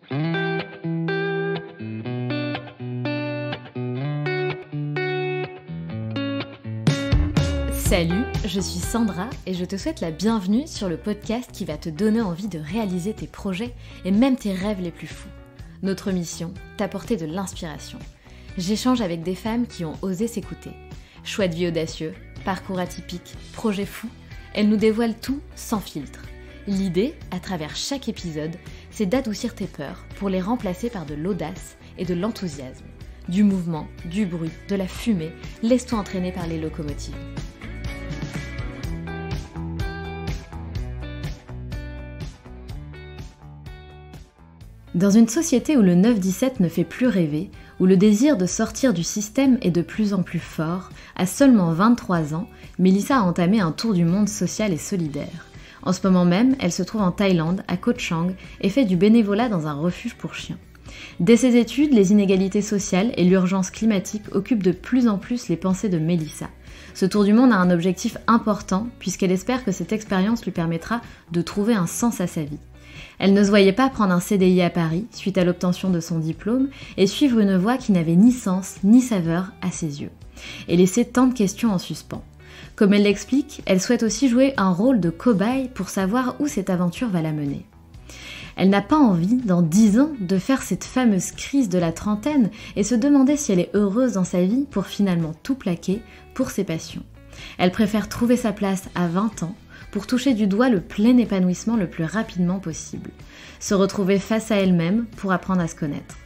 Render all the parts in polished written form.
Salut, je suis Sandra et je te souhaite la bienvenue sur le podcast qui va te donner envie de réaliser tes projets et même tes rêves les plus fous. Notre mission, t'apporter de l'inspiration. J'échange avec des femmes qui ont osé s'écouter. Choix de vie audacieux, parcours atypique, projets fous, elles nous dévoilent tout sans filtre. L'idée, à travers chaque épisode, c'est d'adoucir tes peurs pour les remplacer par de l'audace et de l'enthousiasme. Du mouvement, du bruit, de la fumée, laisse-toi entraîner par les locomotives. Dans une société où le 9-17 ne fait plus rêver, où le désir de sortir du système est de plus en plus fort, à seulement 23 ans, Mélissa a entamé un tour du monde social et solidaire. En ce moment même, elle se trouve en Thaïlande, à Koh Chang, et fait du bénévolat dans un refuge pour chiens. Dès ses études, les inégalités sociales et l'urgence climatique occupent de plus en plus les pensées de Mélissa. Ce tour du monde a un objectif important, puisqu'elle espère que cette expérience lui permettra de trouver un sens à sa vie. Elle ne se voyait pas prendre un CDI à Paris suite à l'obtention de son diplôme et suivre une voie qui n'avait ni sens ni saveur à ses yeux, et laisser tant de questions en suspens. Comme elle l'explique, elle souhaite aussi jouer un rôle de cobaye pour savoir où cette aventure va la mener. Elle n'a pas envie, dans 10 ans, de faire cette fameuse crise de la trentaine et se demander si elle est heureuse dans sa vie pour finalement tout plaquer pour ses passions. Elle préfère trouver sa place à 20 ans, pour toucher du doigt le plein épanouissement le plus rapidement possible. Se retrouver face à elle-même pour apprendre à se connaître.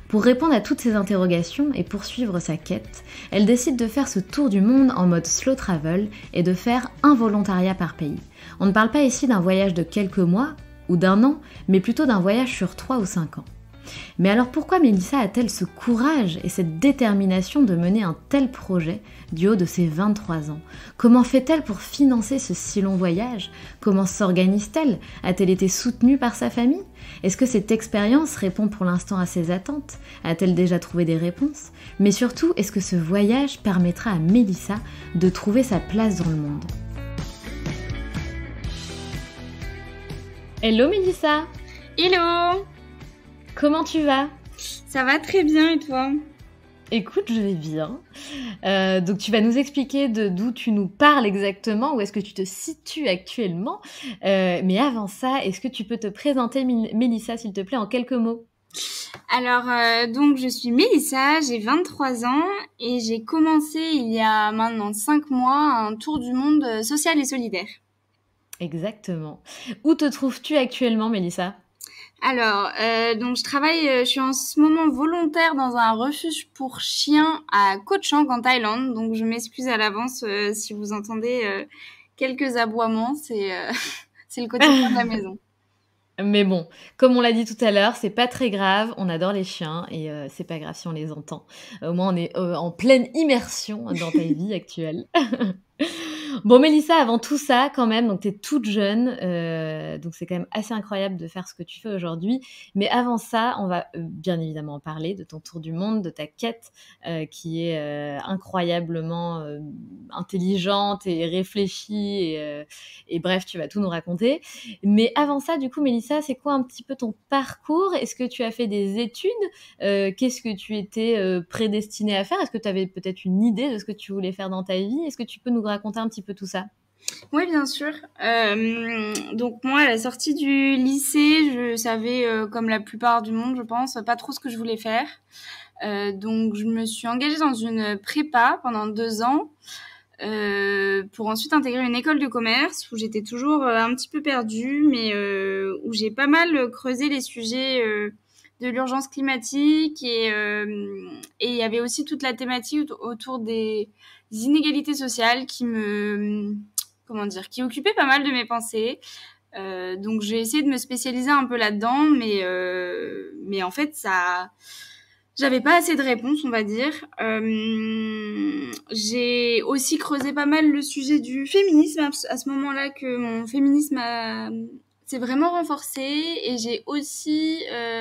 Pour répondre à toutes ces interrogations et poursuivre sa quête, elle décide de faire ce tour du monde en mode slow travel et de faire un volontariat par pays. On ne parle pas ici d'un voyage de quelques mois ou d'un an, mais plutôt d'un voyage sur 3 ou 5 ans. Mais alors pourquoi Mélissa a-t-elle ce courage et cette détermination de mener un tel projet du haut de ses 23 ans ? Comment fait-elle pour financer ce si long voyage ? Comment s'organise-t-elle ? A-t-elle été soutenue par sa famille ? Est-ce que cette expérience répond pour l'instant à ses attentes ? A-t-elle déjà trouvé des réponses ? Mais surtout, est-ce que ce voyage permettra à Mélissa de trouver sa place dans le monde ? Hello Mélissa ! Hello! Comment tu vas ? Ça va très bien et toi ? Écoute, je vais bien. Donc tu vas nous expliquer d'où tu nous parles exactement, où est-ce que tu te situes actuellement. Mais avant ça, est-ce que tu peux te présenter, Mélissa, s'il te plaît, en quelques mots ? Alors, donc je suis Mélissa, j'ai 23 ans et j'ai commencé il y a maintenant 5 mois un tour du monde social et solidaire. Exactement. Où te trouves-tu actuellement, Mélissa ? Alors, donc je suis en ce moment volontaire dans un refuge pour chiens à Koh Chang en Thaïlande. Donc je m'excuse à l'avance si vous entendez quelques aboiements, c'est le quotidien de la maison. Mais bon, comme on l'a dit tout à l'heure, c'est pas très grave, on adore les chiens et c'est pas grave si on les entend. Au moins on est en pleine immersion dans ta vie actuelle. Bon Mélissa, avant tout ça quand même, donc t'es toute jeune, donc c'est quand même assez incroyable de faire ce que tu fais aujourd'hui. Mais avant ça, on va bien évidemment en parler de ton tour du monde, de ta quête qui est incroyablement intelligente et réfléchie et bref, tu vas tout nous raconter. Mais avant ça, du coup Mélissa, c'est quoi un petit peu ton parcours ? Est-ce que tu as fait des études ? Qu'est-ce que tu étais prédestinée à faire ? Est-ce que tu avais peut-être une idée de ce que tu voulais faire dans ta vie ? Est-ce que tu peux nous raconter un petit peu tout ça ? Oui, bien sûr. Donc moi, à la sortie du lycée, je savais, comme la plupart du monde, je pense, pas trop ce que je voulais faire. Donc je me suis engagée dans une prépa pendant 2 ans pour ensuite intégrer une école de commerce où j'étais toujours un petit peu perdue, mais où j'ai pas mal creusé les sujets de l'urgence climatique et il y avait aussi toute la thématique autour des inégalités sociales qui occupait pas mal de mes pensées. Donc j'ai essayé de me spécialiser un peu là-dedans, mais en fait j'avais pas assez de réponses, on va dire. J'ai aussi creusé pas mal le sujet du féminisme à ce moment-là, que mon féminisme s'est vraiment renforcé, et j'ai aussi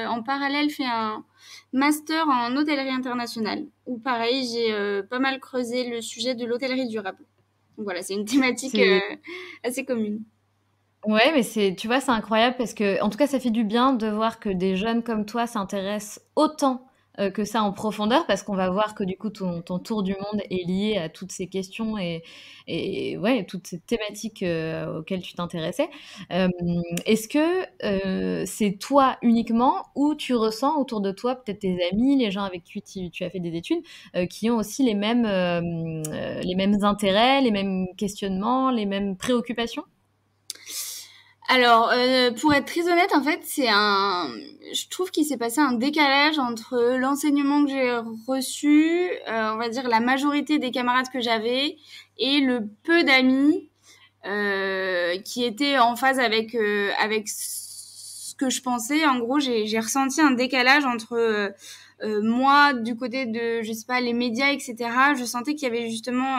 en parallèle fait un master en hôtellerie internationale, où pareil j'ai pas mal creusé le sujet de l'hôtellerie durable. Donc voilà, c'est une thématique assez commune. Ouais, mais tu vois, c'est incroyable parce que, en tout cas, ça fait du bien de voir que des jeunes comme toi s'intéressent autant que ça en profondeur, parce qu'on va voir que du coup, ton tour du monde est lié à toutes ces questions et ouais, toutes ces thématiques auxquelles tu t'intéressais. Euh, Est-ce que c'est toi uniquement ou tu ressens autour de toi peut-être tes amis, les gens avec qui tu as fait des études, qui ont aussi les mêmes intérêts, les mêmes questionnements, les mêmes préoccupations? Alors, pour être très honnête, en fait, je trouve qu'il s'est passé un décalage entre l'enseignement que j'ai reçu, on va dire la majorité des camarades que j'avais, et le peu d'amis qui étaient en phase avec ce que je pensais. En gros, j'ai ressenti un décalage entre moi, du côté de, je sais pas, les médias, etc. Je sentais qu'il y avait justement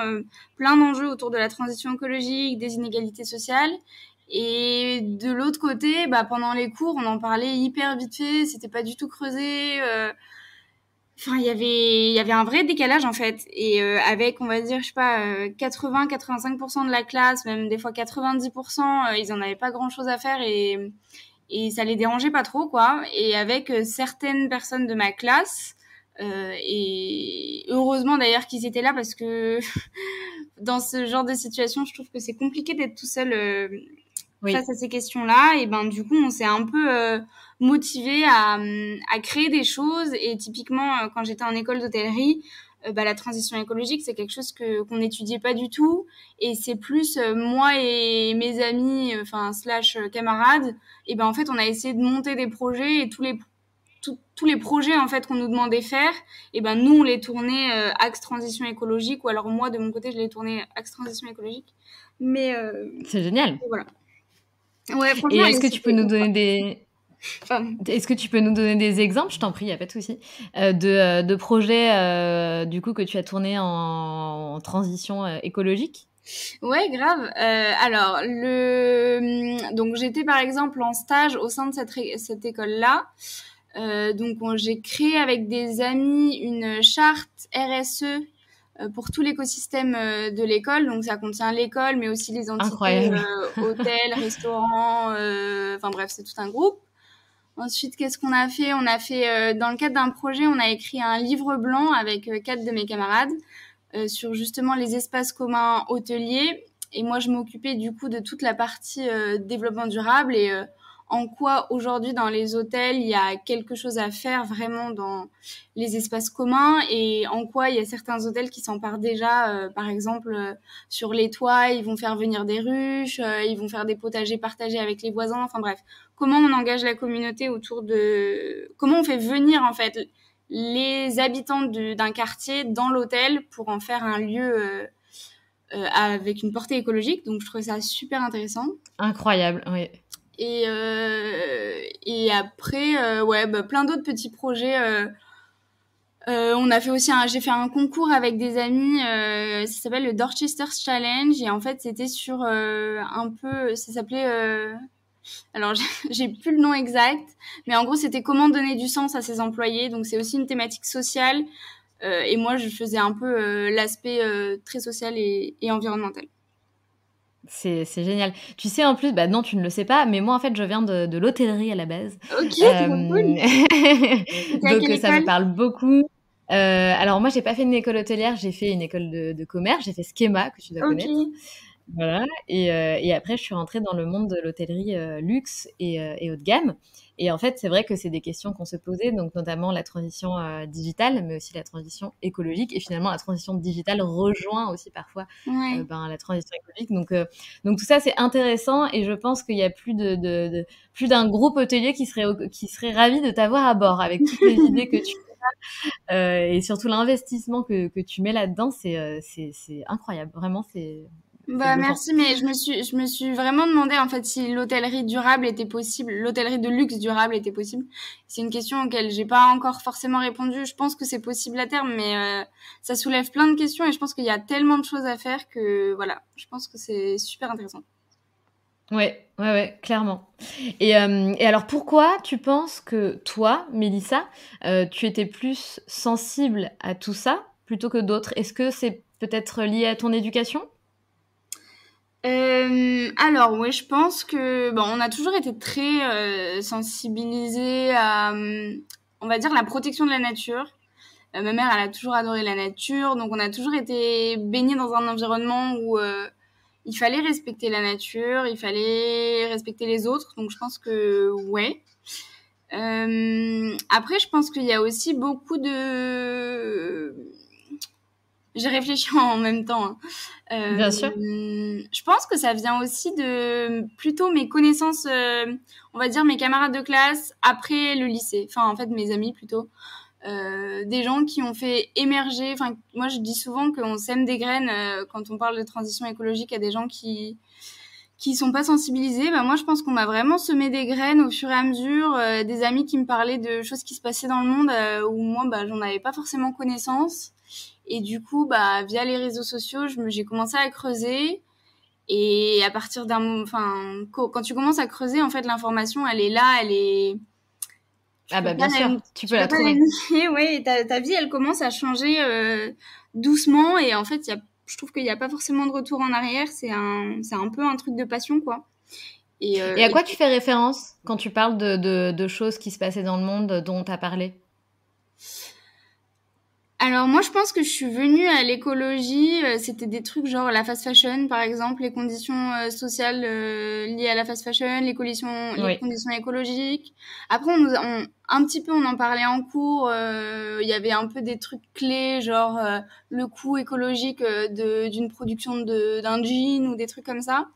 plein d'enjeux autour de la transition écologique, des inégalités sociales. Et de l'autre côté, bah, pendant les cours, on en parlait hyper vite fait, c'était pas du tout creusé. Enfin, il y avait un vrai décalage en fait. Et avec, on va dire, je sais pas, 80-85% de la classe, même des fois 90%, ils en avaient pas grand-chose à faire et ça les dérangeait pas trop, quoi. Et avec certaines personnes de ma classe, et heureusement d'ailleurs qu'ils étaient là parce que dans ce genre de situation, je trouve que c'est compliqué d'être tout seul face Oui. à ces questions-là. Et ben du coup, on s'est un peu motivé à créer des choses. Et typiquement, quand j'étais en école d'hôtellerie, bah, la transition écologique, c'est quelque chose qu'on n'étudiait pas du tout. Et c'est plus moi et mes amis, enfin slash camarades. Et ben en fait, on a essayé de monter des projets et tous les projets en fait qu'on nous demandait faire, et ben nous on les tournait axe transition écologique, ou alors moi de mon côté je les tournais axe transition écologique. Mais C'est génial. voilà. Ouais, Et franchement, et c'était ouf, quoi. Enfin, est-ce que tu peux nous donner des exemples, je t'en prie, il y a pas de souci, de projets, du coup, que tu as tournés en transition, écologique? ouais, grave. Alors, donc j'étais par exemple en stage au sein de cette école-là. Donc j'ai créé avec des amis une charte RSE pour tout l'écosystème de l'école. Donc ça contient l'école, mais aussi les entités Incroyable. hôtels, restaurants, enfin bref, c'est tout un groupe. Ensuite, qu'est-ce qu'on a fait? On a fait, dans le cadre d'un projet, on a écrit un livre blanc avec 4 de mes camarades sur justement les espaces communs hôteliers. Et moi, je m'occupais du coup de toute la partie développement durable et en quoi aujourd'hui dans les hôtels, il y a quelque chose à faire vraiment dans les espaces communs et en quoi il y a certains hôtels qui s'emparent déjà, par exemple, sur les toits, ils vont faire venir des ruches, ils vont faire des potagers partagés avec les voisins, enfin bref, comment on engage la communauté autour de... Comment on fait venir en fait les habitants d'un quartier dans l'hôtel pour en faire un lieu avec une portée écologique. Donc je trouvais ça super intéressant. Incroyable, oui. Et après, ouais, bah, plein d'autres petits projets. On a fait aussi j'ai fait un concours avec des amis, ça s'appelle le Dorchester's Challenge et en fait c'était sur un peu, ça s'appelait, alors j'ai plus le nom exact, mais en gros c'était comment donner du sens à ses employés, donc c'est aussi une thématique sociale et moi je faisais un peu l'aspect très social et environnemental. C'est génial. Tu sais, en plus, bah non, tu ne le sais pas, mais moi, en fait, je viens de l'hôtellerie à la base. Ok, trop Hem, cool. C'était à donc quelle ça me école? parle beaucoup. Alors moi, j'ai pas fait une école hôtelière, j'ai fait une école de commerce, j'ai fait Schema, que tu dois Ok. connaître. Voilà et après je suis rentrée dans le monde de l'hôtellerie, luxe et haut de gamme et en fait, c'est vrai que c'est des questions qu'on se posait, donc notamment la transition, digitale, mais aussi la transition écologique et finalement la transition digitale rejoint aussi parfois, Ouais. ben, la transition écologique donc tout ça, c'est intéressant et je pense qu'il y a plus d'un groupe hôtelier qui serait ravi de t'avoir à bord avec toutes les idées que tu et surtout l'investissement que tu mets là-dedans, c'est incroyable. Vraiment, c'est Bah bluffant. merci, mais je me suis vraiment demandé en fait si l'hôtellerie durable était possible, l'hôtellerie de luxe durable était possible. C'est une question auquel j'ai pas encore forcément répondu. Je pense que c'est possible à terme, mais ça soulève plein de questions et je pense qu'il y a tellement de choses à faire que voilà, je pense que c'est super intéressant. Ouais, ouais, ouais, clairement. Et alors pourquoi tu penses que toi, Mélissa, tu étais plus sensible à tout ça plutôt que d'autres? Est-ce que c'est peut-être lié à ton éducation? Alors ouais, je pense que bon, on a toujours été très sensibilisés à, on va dire, la protection de la nature. Ma mère, elle a toujours adoré la nature, donc on a toujours été baignés dans un environnement où il fallait respecter la nature, il fallait respecter les autres. Donc je pense que ouais. Après, je pense qu'il y a aussi beaucoup de... J'ai réfléchi en même temps, hein. Bien sûr. Je pense que ça vient aussi de plutôt mes connaissances, on va dire mes camarades de classe après le lycée. Enfin, en fait, mes amis plutôt. Des gens qui ont fait émerger... Enfin, moi, je dis souvent qu'on sème des graines quand on parle de transition écologique à des gens qui sont pas sensibilisés. Bah, moi, je pense qu'on m'a vraiment semé des graines au fur et à mesure. Des amis qui me parlaient de choses qui se passaient dans le monde où moi, bah, j'en avais pas forcément connaissance. Et du coup, bah, via les réseaux sociaux, j'ai commencé à creuser. Et à partir enfin, quand tu commences à creuser, en fait, l'information, elle est là, elle est, Ah bah bien sûr, tu peux tu peux la pas la trouver. nier, ouais. Et ta vie, elle commence à changer doucement. Et en fait, je trouve qu'il n'y a pas forcément de retour en arrière. C'est un peu un truc de passion, quoi. Et à quoi tu fais référence quand tu parles de choses qui se passaient dans le monde dont tu as parlé? Alors moi, je pense que je suis venue à l'écologie, c'était des trucs genre la fast fashion, par exemple, les conditions sociales liées à la fast fashion, les Oui, conditions écologiques. Après, un petit peu, on en parlait en cours. Il y avait un peu des trucs clés, genre le coût écologique d'une production d'un jean ou des trucs comme ça.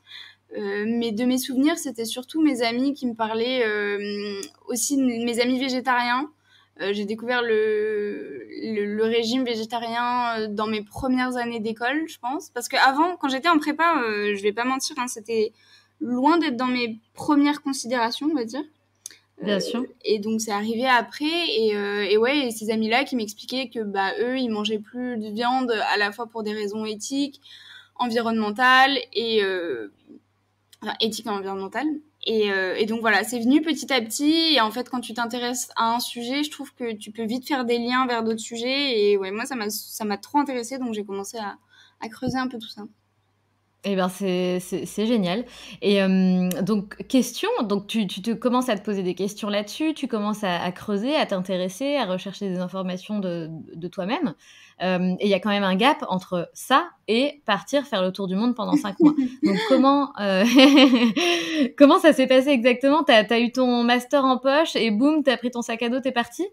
Mais de mes souvenirs, c'était surtout mes amis qui me parlaient, aussi mes amis végétariens. J'ai découvert le régime végétarien dans mes premières années d'école, je pense. Parce qu'avant, quand j'étais en prépa, je vais pas mentir, hein, c'était loin d'être dans mes premières considérations, on va dire. bien sûr. Et donc c'est arrivé après, et ouais, et ces amis-là qui m'expliquaient que bah eux, ils mangeaient plus de viande à la fois pour des raisons éthiques, environnementales enfin, éthique et environnementale. Et donc voilà, c'est venu petit à petit. Et en fait, quand tu t'intéresses à un sujet, je trouve que tu peux vite faire des liens vers d'autres sujets. Et ouais, moi, ça m'a trop intéressée. Donc j'ai commencé à creuser un peu tout ça. Eh ben, c'est génial. Et donc question, donc tu te commences à te poser des questions là-dessus, tu commences à creuser, à t'intéresser, à rechercher des informations de toi-même. Et il y a quand même un gap entre ça et partir faire le tour du monde pendant 5 mois. Donc comment, comment ça s'est passé exactement? Tu as eu ton master en poche et boum, tu as pris ton sac à dos, tu es partie?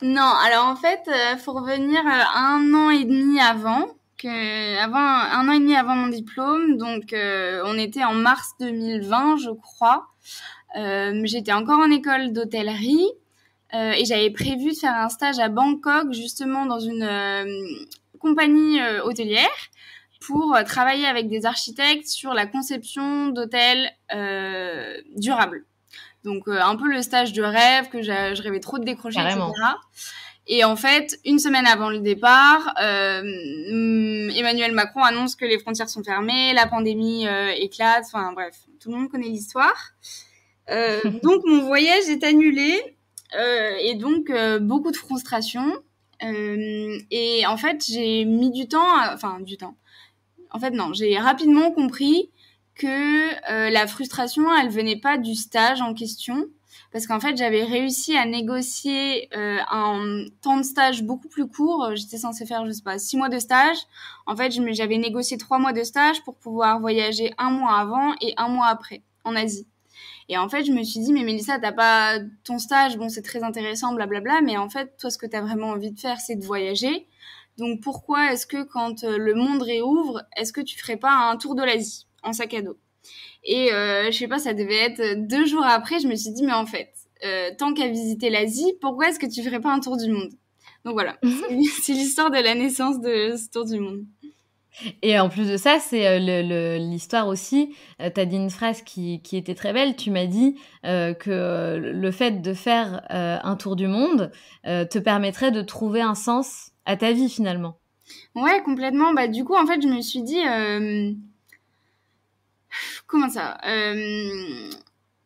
Non, alors en fait, faut revenir 1 an et demi avant. Avant, 1 an et demi avant mon diplôme, donc on était en mars 2020, je crois. J'étais encore en école d'hôtellerie. Et j'avais prévu de faire un stage à Bangkok, justement dans une compagnie hôtelière, pour travailler avec des architectes sur la conception d'hôtels durables. Donc un peu le stage de rêve que je rêvais trop de décrocher, Carrément. etc. Et en fait, une semaine avant le départ, Emmanuel Macron annonce que les frontières sont fermées, la pandémie éclate, enfin bref, tout le monde connaît l'histoire. Donc mon voyage est annulé. Et donc beaucoup de frustration. Et en fait, j'ai mis du temps, enfin du temps. En fait, non, j'ai rapidement compris que la frustration, elle venait pas du stage en question, parce qu'en fait, j'avais réussi à négocier un temps de stage beaucoup plus court. J'étais censée faire, je sais pas, 6 mois de stage. En fait, j'avais négocié 3 mois de stage pour pouvoir voyager 1 mois avant et 1 mois après en Asie. Et en fait, je me suis dit, mais Mélissa, t'as pas ton stage, bon, c'est très intéressant, blablabla, mais en fait, toi, ce que t'as vraiment envie de faire, c'est de voyager. Donc, pourquoi est-ce que quand le monde réouvre, est-ce que tu ferais pas un tour de l'Asie en sac à dos? Et je sais pas, ça devait être 2 jours après, je me suis dit, mais en fait, tant qu'à visiter l'Asie, pourquoi est-ce que tu ferais pas un tour du monde? Donc voilà, c'est l'histoire de la naissance de ce tour du monde. Et en plus de ça, c'est l'histoire aussi. Tu as dit une phrase qui était très belle. Tu m'as dit que le fait de faire un tour du monde te permettrait de trouver un sens à ta vie finalement. Ouais, complètement. Bah, du coup, en fait, je me suis dit, comment ça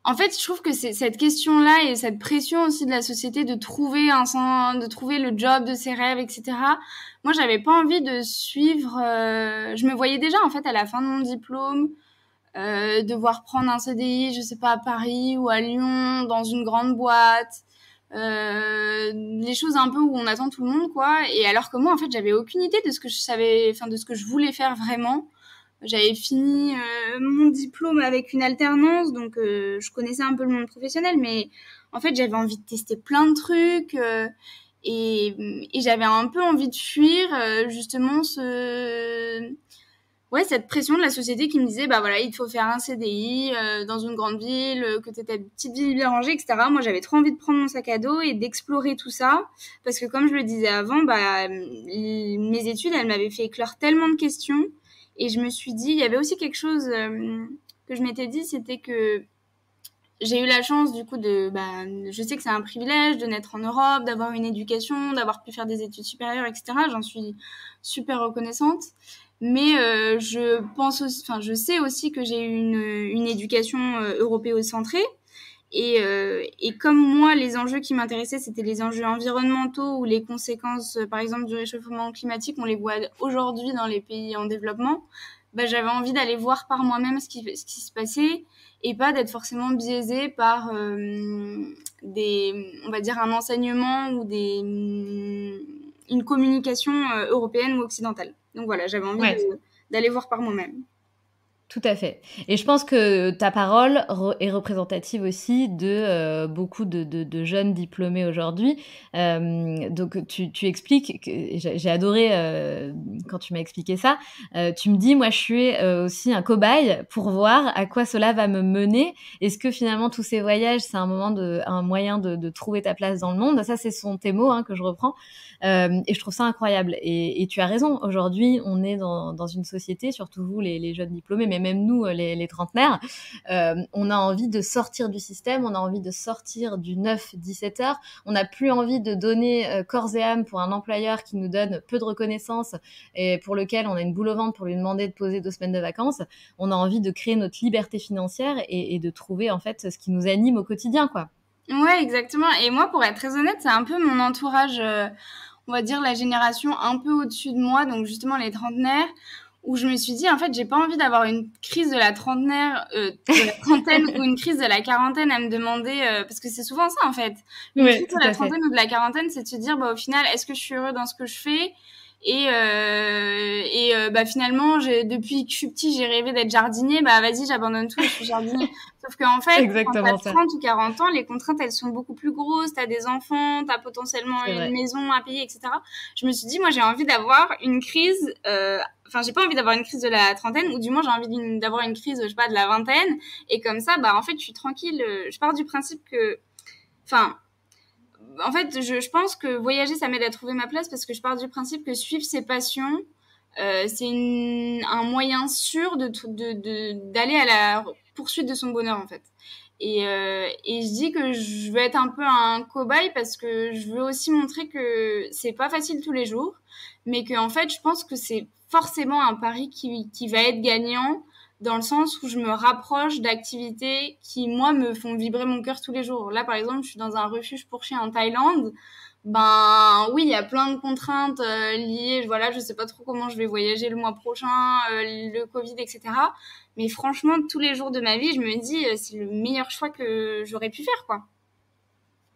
En fait, je trouve que c'est cette question-là et cette pression aussi de la société de trouver de trouver le job de ses rêves, etc. Moi, j'avais pas envie de suivre. Je me voyais déjà en fait à la fin de mon diplôme. devoir prendre un CDI, je sais pas, à Paris ou à Lyon, dans une grande boîte, les choses un peu où on attend tout le monde, quoi. Et alors que moi, en fait, j'avais aucune idée de ce que je savais, enfin, de ce que je voulais faire vraiment. J'avais fini mon diplôme avec une alternance, donc je connaissais un peu le monde professionnel, mais en fait, j'avais envie de tester plein de trucs. Et j'avais un peu envie de fuir justement cette pression de la société qui me disait bah voilà, il te faut faire un CDI dans une grande ville, que t'aies ta petite vie bien rangée, etc. Moi, j'avais trop envie de prendre mon sac à dos et d'explorer tout ça parce que comme je le disais avant, bah mes études, elles m'avaient fait éclore tellement de questions et je me suis dit, il y avait aussi quelque chose que je m'étais dit, c'était que j'ai eu la chance du coup je sais que c'est un privilège de naître en Europe, d'avoir une éducation, d'avoir pu faire des études supérieures, etc. J'en suis super reconnaissante. Mais je sais aussi que j'ai eu une éducation européocentrée. Et comme moi, les enjeux qui m'intéressaient, c'était les enjeux environnementaux ou les conséquences, par exemple, du réchauffement climatique, on les voit aujourd'hui dans les pays en développement, bah, j'avais envie d'aller voir par moi-même ce qui se passait et pas d'être forcément biaisée par on va dire, un enseignement ou une communication européenne ou occidentale. Donc voilà, j'avais envie Ouais. d'aller voir par moi-même. Tout à fait. Et je pense que ta parole est représentative aussi de beaucoup de jeunes diplômés aujourd'hui. Donc tu expliques, j'ai adoré quand tu m'as expliqué ça, tu me dis, moi je suis aussi un cobaye pour voir à quoi cela va me mener. Est-ce que finalement tous ces voyages, c'est un moyen de trouver ta place dans le monde? Ça, ce sont tes mots que je reprends. Et je trouve ça incroyable. Et tu as raison, aujourd'hui, on est dans une société, surtout vous, les jeunes diplômés, mais même nous, les trentenaires, on a envie de sortir du système, on a envie de sortir du 9-17 heures, on n'a plus envie de donner corps et âme pour un employeur qui nous donne peu de reconnaissance et pour lequel on a une boule au ventre pour lui demander de poser 2 semaines de vacances. On a envie de créer notre liberté financière et de trouver en fait ce qui nous anime au quotidien, quoi. Ouais, exactement. Et moi, pour être très honnête, c'est un peu mon entourage, on va dire la génération un peu au-dessus de moi, donc justement les trentenaires, où je me suis dit, en fait, j'ai pas envie d'avoir une crise de la trentaine ou une crise de la quarantaine à me demander, parce que c'est souvent ça, en fait. Une Oui, crise tout de la à fait. trentaine ou de la quarantaine, c'est de se dire, bah, au final, est-ce que je suis heureux dans ce que je fais? Bah finalement, depuis que je suis petit, j'ai rêvé d'être jardinier. Bah vas-y, j'abandonne tout et je suis jardinier. Sauf qu'en fait, quand t'as Exactement ça. 30 ou 40 ans, les contraintes, elles sont beaucoup plus grosses. T'as des enfants, t'as potentiellement C'est une vrai. maison à payer, etc. Je me suis dit, moi, j'ai envie d'avoir une crise. Enfin, j'ai pas envie d'avoir une crise de la trentaine, ou du moins, j'ai envie d'avoir une crise, je sais pas, de la vingtaine. Et comme ça, bah en fait, je suis tranquille. Je pars du principe que, enfin, en fait, je pense que voyager, ça m'aide à trouver ma place parce que je pars du principe que suivre ses passions, c'est un moyen sûr d'aller à la poursuite de son bonheur, en fait. Et je dis que je veux être un peu un cobaye parce que je veux aussi montrer que c'est pas facile tous les jours, mais que en fait, je pense que c'est forcément un pari qui va être gagnant dans le sens où je me rapproche d'activités qui, moi, me font vibrer mon cœur tous les jours. Là, par exemple, je suis dans un refuge pour chiens en Thaïlande. Ben oui, il y a plein de contraintes liées, voilà, je sais pas trop comment je vais voyager le mois prochain, le Covid, etc. Mais franchement, tous les jours de ma vie, je me dis, c'est le meilleur choix que j'aurais pu faire, quoi.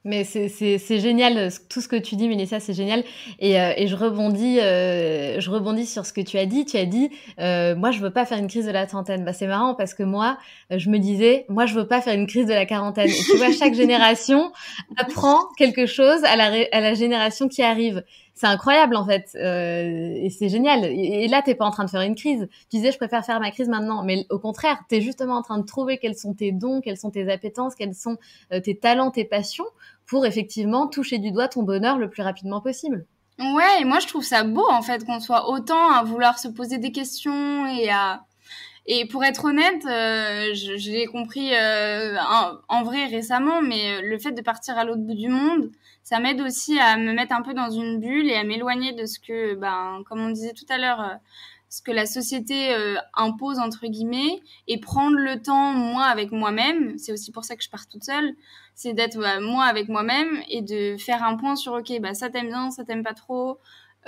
Mais c'est génial, tout ce que tu dis, Mélissa, c'est génial. Et je rebondis sur ce que tu as dit. Tu as dit, moi, je veux pas faire une crise de la trentaine. Bah, c'est marrant parce que moi, je me disais, moi, je veux pas faire une crise de la quarantaine. Et tu vois, chaque génération apprend quelque chose à la génération qui arrive. C'est incroyable, en fait. Et c'est génial. Et là, t'es pas en train de faire une crise. Tu disais, je préfère faire ma crise maintenant. Mais au contraire, t'es justement en train de trouver quels sont tes dons, quelles sont tes appétences, quels sont tes talents, tes passions pour effectivement toucher du doigt ton bonheur le plus rapidement possible. Ouais, et moi, je trouve ça beau, en fait, qu'on soit autant à vouloir se poser des questions et pour être honnête, je l'ai compris en vrai récemment, mais le fait de partir à l'autre bout du monde, ça m'aide aussi à me mettre un peu dans une bulle et à m'éloigner de ce que, ben, comme on disait tout à l'heure, ce que la société impose entre guillemets, et prendre le temps moi avec moi-même. C'est aussi pour ça que je pars toute seule. C'est d'être moi avec moi-même et de faire un point sur ok, bah ça t'aimes bien, ça t'aime pas trop.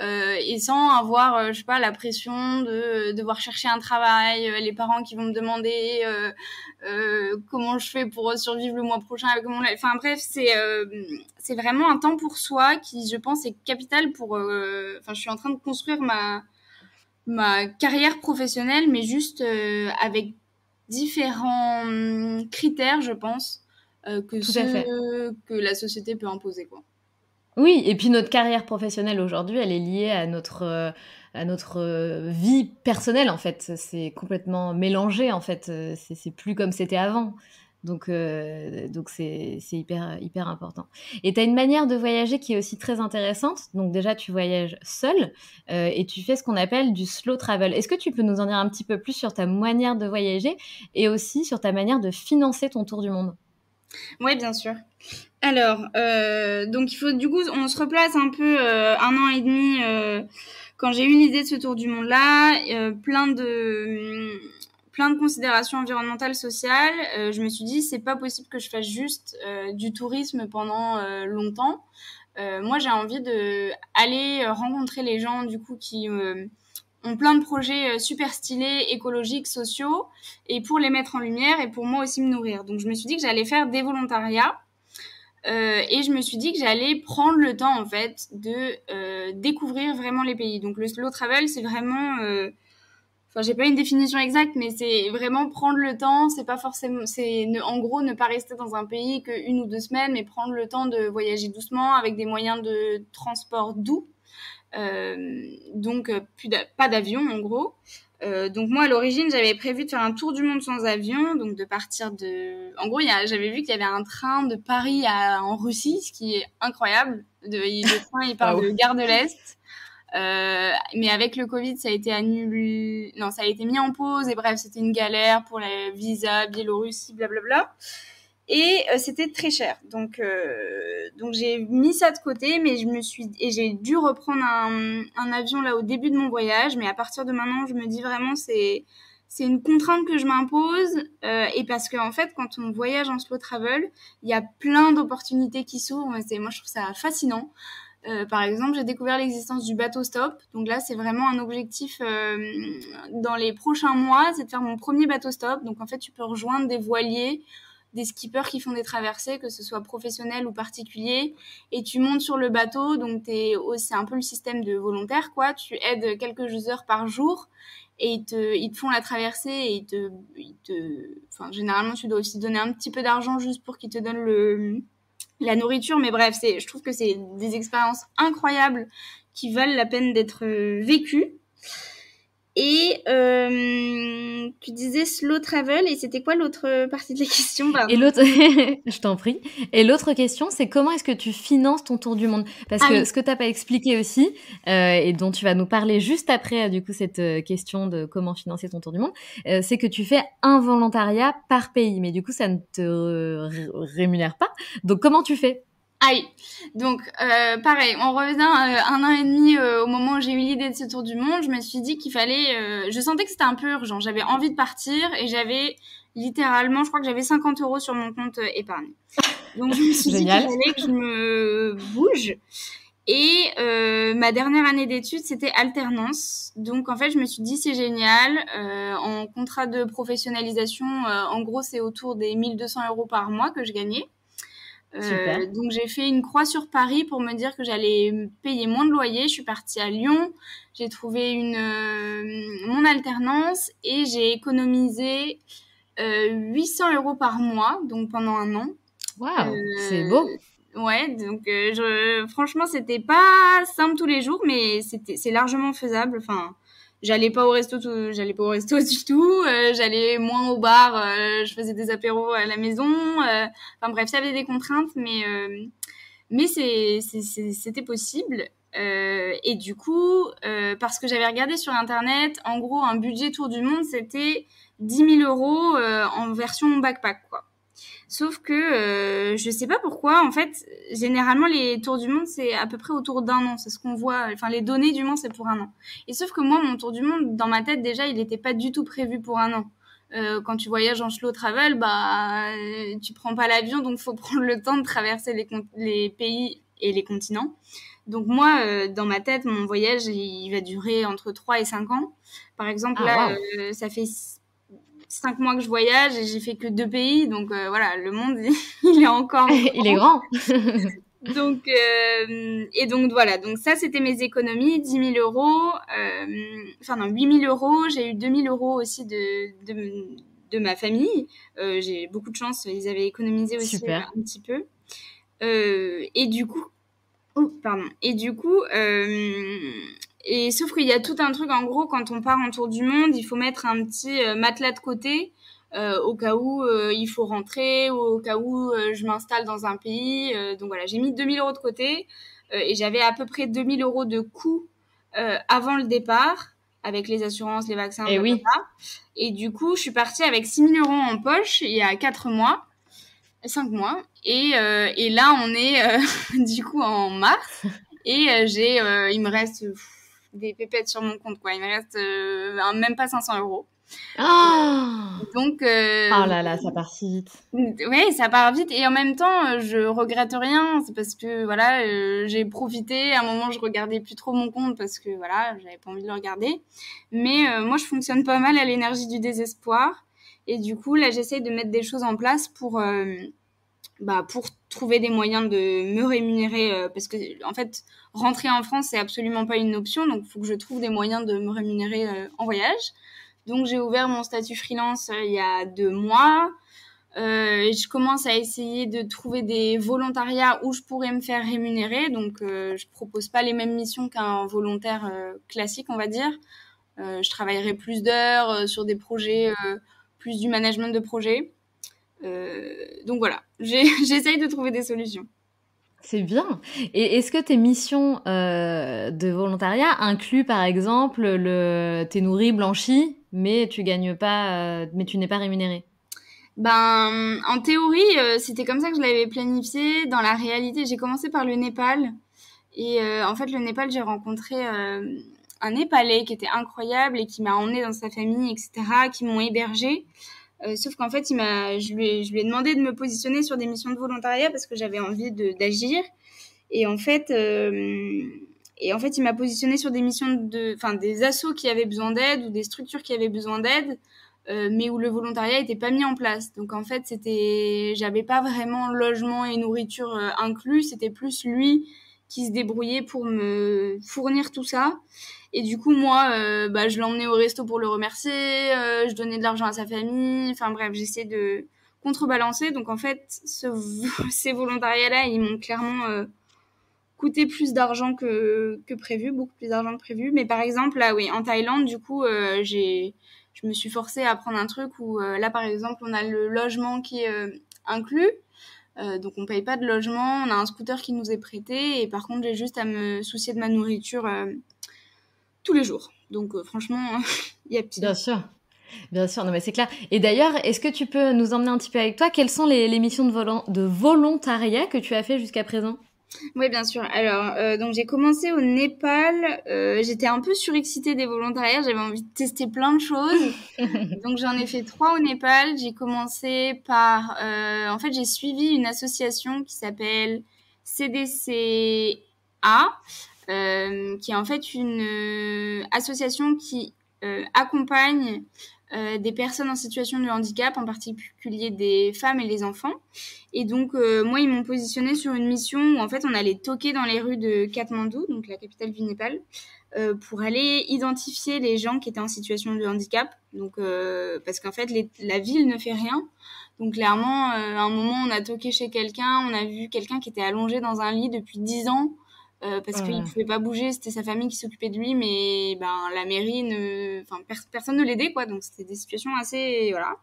et sans avoir, je sais pas, la pression de devoir chercher un travail, les parents qui vont me demander comment je fais pour survivre le mois prochain avec mon... Enfin bref, c'est vraiment un temps pour soi qui, je pense, est capital pour... Enfin, je suis en train de construire ma carrière professionnelle, mais juste avec différents critères, je pense, que Tout à fait. ceux que la société peut imposer, quoi. Oui, et puis notre carrière professionnelle aujourd'hui, elle est liée à notre vie personnelle, en fait. C'est complètement mélangé, en fait. C'est plus comme c'était avant. Donc c'est hyper important. Et tu as une manière de voyager qui est aussi très intéressante. Donc déjà, tu voyages seul et tu fais ce qu'on appelle du slow travel. Est-ce que tu peux nous en dire un petit peu plus sur ta manière de voyager et aussi sur ta manière de financer ton tour du monde? Oui, bien sûr. Alors, donc il faut du coup, on se replace un peu 1 an et demi quand j'ai eu l'idée de ce tour du monde-là, plein de considérations environnementales, sociales. Je me suis dit, c'est pas possible que je fasse juste du tourisme pendant longtemps. Moi, j'ai envie de aller rencontrer les gens du coup qui ont plein de projets super stylés, écologiques, sociaux, et pour les mettre en lumière et pour moi aussi me nourrir. Donc, je me suis dit que j'allais faire des volontariats. Et je me suis dit que j'allais prendre le temps en fait de découvrir vraiment les pays. Donc le slow travel, c'est vraiment, enfin j'ai pas une définition exacte, mais c'est vraiment prendre le temps. C'est pas forcément, en gros ne pas rester dans un pays que 1 ou 2 semaines, mais prendre le temps de voyager doucement avec des moyens de transport doux. Donc pas d'avion en gros. Donc moi à l'origine j'avais prévu de faire un tour du monde sans avion, donc de partir de... En gros j'avais vu qu'il y avait un train de Paris en Russie, ce qui est incroyable. Le train il part de Gare de l'Est, mais avec le Covid ça a été annulé, non ça a été mis en pause et bref c'était une galère pour les visas, Biélorussie, blablabla. Et c'était très cher. Donc j'ai mis ça de côté, mais j'ai dû reprendre un avion là au début de mon voyage. Mais à partir de maintenant, je me dis vraiment c'est une contrainte que je m'impose. Et parce qu'en fait, quand on voyage en slow travel, il y a plein d'opportunités qui s'ouvrent. Moi, je trouve ça fascinant. Par exemple, j'ai découvert l'existence du bateau stop. Donc là, c'est vraiment un objectif dans les prochains mois, c'est de faire mon premier bateau stop. Donc en fait, tu peux rejoindre des voiliers, des skippers qui font des traversées, que ce soit professionnels ou particuliers, et tu montes sur le bateau, donc c'est un peu le système de volontaire, quoi. Tu aides quelques heures par jour, et ils te font la traversée, et enfin, généralement, tu dois aussi donner un petit peu d'argent juste pour qu'ils te donnent la nourriture, mais bref, je trouve que c'est des expériences incroyables qui valent la peine d'être vécues. Et tu disais slow travel, et c'était quoi l'autre partie de la question? Pardon. Et l'autre, je t'en prie. Et l'autre question, c'est comment est-ce que tu finances ton tour du monde? Parce que oui. ce que t'as pas expliqué aussi, et dont tu vas nous parler juste après, du coup, cette question de comment financer ton tour du monde, c'est que tu fais un volontariat par pays. Mais du coup, ça ne te rémunère pas. Donc, comment tu fais? Ah oui, donc pareil, on revient 1 an et demi au moment où j'ai eu l'idée de ce tour du monde. Je me suis dit qu'il fallait... je sentais que c'était un peu urgent. J'avais envie de partir et j'avais littéralement, je crois que j'avais 50 € sur mon compte épargne. Donc je me suis dit qu'il Génial. fallait que je me bouge. Et ma dernière année d'études, c'était alternance. Donc en fait, je me suis dit c'est génial. En contrat de professionnalisation, en gros, c'est autour des 1 200 € par mois que je gagnais. Super. Donc j'ai fait une croix sur Paris pour me dire que j'allais payer moins de loyer. Je suis partie à Lyon, j'ai trouvé mon alternance et j'ai économisé 800 € par mois, donc pendant 1 an. Waouh, c'est beau. Ouais, donc franchement c'était pas simple tous les jours, mais c'est largement faisable. Enfin, j'allais pas au resto du tout, j'allais moins au bar, je faisais des apéros à la maison. Enfin bref, ça avait des contraintes, mais c'était possible. Et du coup, parce que j'avais regardé sur internet, en gros un budget tour du monde c'était 10 000 € en version backpack, quoi. Sauf que je sais pas pourquoi, en fait, généralement les tours du monde c'est à peu près autour d'1 an, c'est ce qu'on voit. Enfin, les données du monde c'est pour 1 an. Et sauf que moi, mon tour du monde, dans ma tête déjà, il n'était pas du tout prévu pour 1 an. Quand tu voyages en slow travel, tu prends pas l'avion, donc faut prendre le temps de traverser les pays et les continents. Donc moi, dans ma tête, mon voyage, il va durer entre 3 et 5 ans. Par exemple, Ah, là, waouh. ça fait 5 mois que je voyage et j'ai fait que 2 pays. Donc voilà, le monde, il est encore Il est grand. grand. Donc, et donc voilà, donc ça c'était mes économies, 10 000 euros, enfin non, 8 000 euros, j'ai eu 2 000 euros aussi de ma famille, j'ai beaucoup de chance, ils avaient économisé aussi Super. un petit peu, et du coup, oh, pardon, et sauf qu'il y a tout un truc, en gros, quand on part en tour du monde, il faut mettre un petit matelas de côté, au cas où il faut rentrer ou au cas où je m'installe dans un pays. Donc voilà, j'ai mis 2 000 euros de côté et j'avais à peu près 2 000 euros de coûts avant le départ, avec les assurances, les vaccins, Et blablabla. oui. Et du coup, je suis partie avec 6 000 euros en poche il y a 4 mois, 5 mois. Et là, on est du coup en mars. Et il me reste des pépettes sur mon compte, quoi. Il me reste même pas 500 euros. Oh, Donc, oh là là, ça part si vite. ouais, ça part vite. Et en même temps, je regrette rien. C'est parce que, voilà, j'ai profité. À un moment, je regardais plus trop mon compte parce que, voilà, j'avais pas envie de le regarder. Mais moi, je fonctionne pas mal à l'énergie du désespoir. Et du coup, là, j'essaye de mettre des choses en place pour trouver des moyens de me rémunérer. Parce que, en fait, rentrer en France, c'est absolument pas une option. Donc, il faut que je trouve des moyens de me rémunérer en voyage. Donc, j'ai ouvert mon statut freelance il y a 2 mois. Je commence à essayer de trouver des volontariats où je pourrais me faire rémunérer. Donc, je propose pas les mêmes missions qu'un volontaire classique, on va dire. Je travaillerai plus d'heures sur des projets, plus du management de projet. Donc voilà, j'essaye de trouver des solutions. C'est bien. Et est-ce que tes missions de volontariat incluent par exemple t'es nourri, blanchi, mais tu gagnes pas, mais tu n'es pas rémunéré? Ben, en théorie, c'était comme ça que je l'avais planifié. Dans la réalité, j'ai commencé par le Népal. Et en fait, le Népal, j'ai rencontré un Népalais qui était incroyable et qui m'a emmené dans sa famille, etc., qui m'ont hébergée. Sauf qu'en fait, je lui ai demandé de me positionner sur des missions de volontariat parce que j'avais envie d'agir. Et en fait, il m'a positionné sur des missions enfin, des assos qui avaient besoin d'aide ou des structures qui avaient besoin d'aide, mais où le volontariat était pas mis en place. Donc en fait, j'avais pas vraiment logement et nourriture inclus. C'était plus lui qui se débrouillait pour me fournir tout ça. Et du coup, moi, je l'emmenais au resto pour le remercier, je donnais de l'argent à sa famille. Enfin bref, j'essayais de contrebalancer. Donc en fait, ces volontariats-là, ils m'ont clairement coûté plus d'argent que prévu, beaucoup plus d'argent que prévu. Mais par exemple, là, oui, en Thaïlande, du coup, je me suis forcée à prendre un truc où, là, par exemple, on a le logement qui est inclus. Donc, on paye pas de logement. On a un scooter qui nous est prêté. Et par contre, j'ai juste à me soucier de ma nourriture tous les jours. Donc, franchement, il y a pire. Bien sûr. Bien sûr, non mais c'est clair. Et d'ailleurs, est-ce que tu peux nous emmener un petit peu avec toi? Quelles sont les missions de volontariat que tu as fait jusqu'à présent? Oui, bien sûr. Alors, donc j'ai commencé au Népal. J'étais un peu surexcitée des volontariats. J'avais envie de tester plein de choses. Donc j'en ai fait 3 au Népal. J'ai commencé par... en fait, j'ai suivi une association qui s'appelle CDCA, qui est en fait une association qui accompagne des personnes en situation de handicap, en particulier des femmes et les enfants. Et donc, moi, ils m'ont positionnée sur une mission où, en fait, on allait toquer dans les rues de Katmandou, donc la capitale du Népal, pour aller identifier les gens qui étaient en situation de handicap. Donc, parce qu'en fait, la ville ne fait rien. Donc, clairement, à un moment, on a toqué chez quelqu'un, on a vu quelqu'un qui était allongé dans un lit depuis 10 ans, parce qu'il ne Voilà. pouvait pas bouger, c'était sa famille qui s'occupait de lui, mais la mairie personne ne l'aidait, quoi. Donc, c'était des situations assez... Voilà.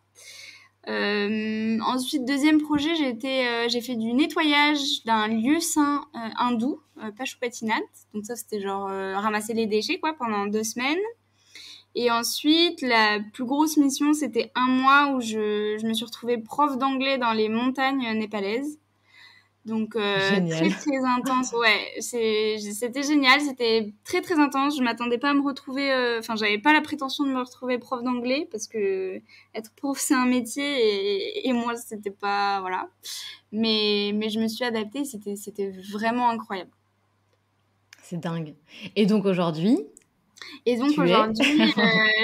Ensuite, deuxième projet, j'ai fait du nettoyage d'un lieu saint hindou, Pashupatinath. Donc ça, c'était genre ramasser les déchets, quoi, pendant 2 semaines. Et ensuite, la plus grosse mission, c'était 1 mois où je me suis retrouvée prof d'anglais dans les montagnes népalaises. Donc très Génial. très intense, ouais. C'était génial, c'était très très intense. Je m'attendais pas à me retrouver, enfin j'avais pas la prétention de me retrouver prof d'anglais parce que être prof c'est un métier et moi c'était pas voilà. Mais je me suis adaptée, c'était vraiment incroyable. C'est dingue. Et donc aujourd'hui, Et donc tu es aujourd'hui,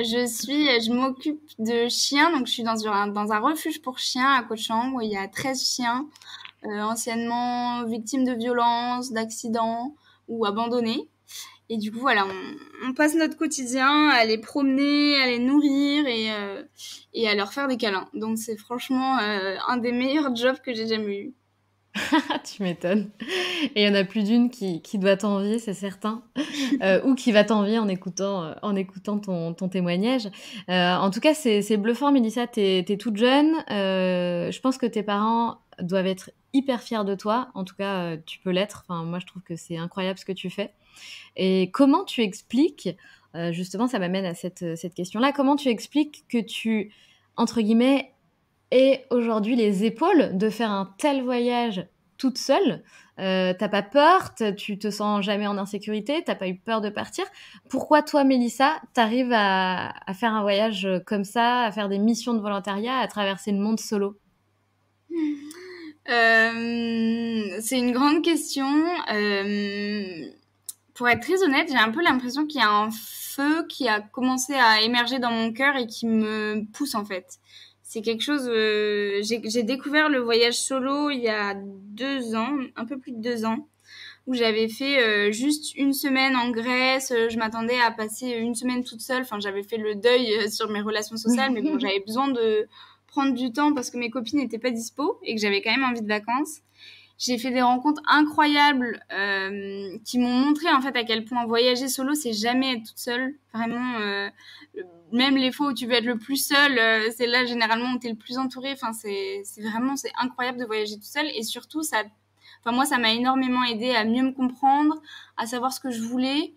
je m'occupe de chiens, donc je suis dans un refuge pour chiens à Cochang où il y a 13 chiens. Anciennement victimes de violences, d'accidents ou abandonnés. Et du coup, voilà, on passe notre quotidien à les promener, à les nourrir et à leur faire des câlins. Donc c'est franchement un des meilleurs jobs que j'ai jamais eu. tu m'étonnes. Et il y en a plus d'une qui doit t'envier, c'est certain, ou qui va t'envier en écoutant ton témoignage. En tout cas, c'est bluffant, Mélissa, t'es toute jeune. Je pense que tes parents doivent être hyper fiers de toi. En tout cas, tu peux l'être. Enfin, moi, je trouve que c'est incroyable ce que tu fais. Et comment tu expliques, justement, ça m'amène à cette question-là, comment tu expliques que tu, entre guillemets, aies aujourd'hui les épaules de faire un tel voyage toute seule? T'as pas peur? Tu te sens jamais en insécurité? T'as pas eu peur de partir? Pourquoi toi, Mélissa, t'arrives à faire un voyage comme ça, à faire des missions de volontariat, à traverser le monde solo? C'est une grande question. Pour être très honnête, j'ai un peu l'impression qu'il y a un feu qui a commencé à émerger dans mon cœur et qui me pousse en fait. C'est quelque chose. J'ai découvert le voyage solo il y a 2 ans, un peu plus de 2 ans, où j'avais fait juste une semaine en Grèce. Je m'attendais à passer une semaine toute seule. Enfin, j'avais fait le deuil sur mes relations sociales, mais bon, j'avais besoin de prendre du temps parce que mes copines n'étaient pas dispo et que j'avais quand même envie de vacances. J'ai fait des rencontres incroyables qui m'ont montré en fait à quel point voyager solo c'est jamais être toute seule. Vraiment, même les fois où tu veux être le plus seul, c'est là généralement où t'es le plus entouré. Enfin, c'est incroyable de voyager toute seule et surtout enfin moi ça m'a énormément aidé à mieux me comprendre, à savoir ce que je voulais,